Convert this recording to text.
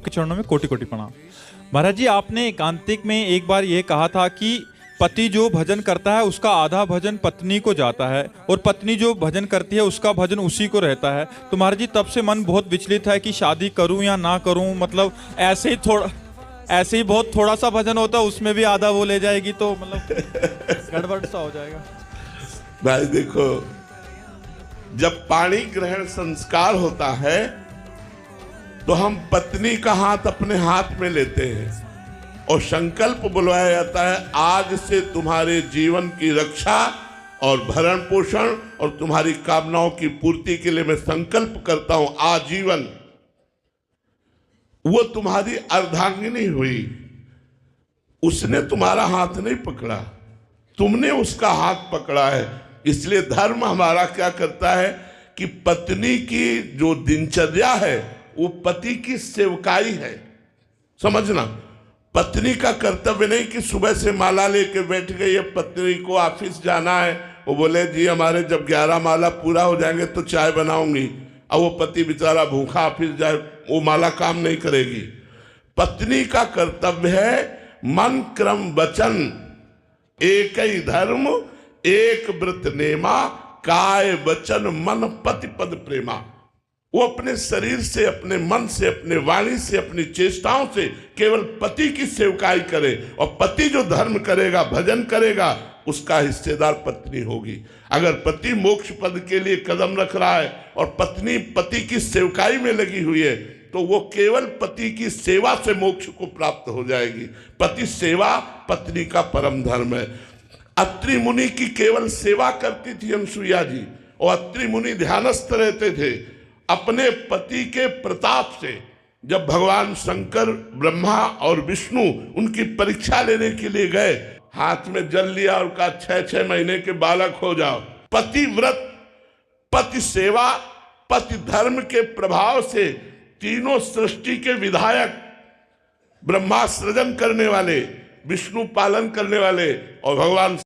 आपके चरणों में कोटि कोटि प्रणाम। महाराज जी, आपने एकांतिक में एक बार ये कहा था कि पति जो भजन करता है उसका आधा भजन पत्नी को जाता है और पत्नी जो भजन करती है उसका भजन उसी को रहता है। तो महाराज जी, तब से मन बहुत विचलित है कि शादी करूं या ना करूं। मतलब ऐसे ही बहुत थोड़ा सा भजन होता है, उसमें भी आधा वो ले जाएगी तो मतलब गड़बड़ सा हो जाएगा। भाई देखो, जब पाणी ग्रहण संस्कार होता है तो हम पत्नी का हाथ अपने हाथ में लेते हैं और संकल्प बुलवाया जाता है, आज से तुम्हारे जीवन की रक्षा और भरण पोषण और तुम्हारी कामनाओं की पूर्ति के लिए मैं संकल्प करता हूं आजीवन। वो तुम्हारी अर्धांगिनी हुई, उसने तुम्हारा हाथ नहीं पकड़ा, तुमने उसका हाथ पकड़ा है। इसलिए धर्म हमारा क्या करता है कि पत्नी की जो दिनचर्या है वो पति की सेवकाई है। समझना, पत्नी का कर्तव्य नहीं कि सुबह से माला लेके बैठ गई है, पत्नी को ऑफिस जाना है, वो बोले जी हमारे जब 11 माला पूरा हो जाएंगे तो चाय बनाऊंगी, अब वो पति बेचारा भूखा ऑफिस जाए, वो माला काम नहीं करेगी। पत्नी का कर्तव्य है मन क्रम वचन एक ही धर्म एक व्रत नेमा, काय वचन मन पति पद प्रेमा। वो अपने शरीर से, अपने मन से, अपने वाणी से, अपनी चेष्टाओं से केवल पति की सेवकाई करे, और पति जो धर्म करेगा, भजन करेगा, उसका हिस्सेदार पत्नी होगी। अगर पति मोक्ष पद के लिए कदम रख रहा है और पत्नी पति की सेवकाई में लगी हुई है तो वो केवल पति की सेवा से मोक्ष को प्राप्त हो जाएगी। पति सेवा पत्नी का परम धर्म है। अत्रि मुनि की केवल सेवा करती थी अनसुईया जी, और अत्रि मुनि ध्यानस्थ रहते थे। अपने पति के प्रताप से जब भगवान शंकर, ब्रह्मा और विष्णु उनकी परीक्षा लेने के लिए गए, हाथ में जल लिया और कहा 6-6 महीने के बालक हो जाओ। पति व्रत, पति सेवा, पति धर्म के प्रभाव से तीनों सृष्टि के विधायक, ब्रह्मा सृजन करने वाले, विष्णु पालन करने वाले और भगवान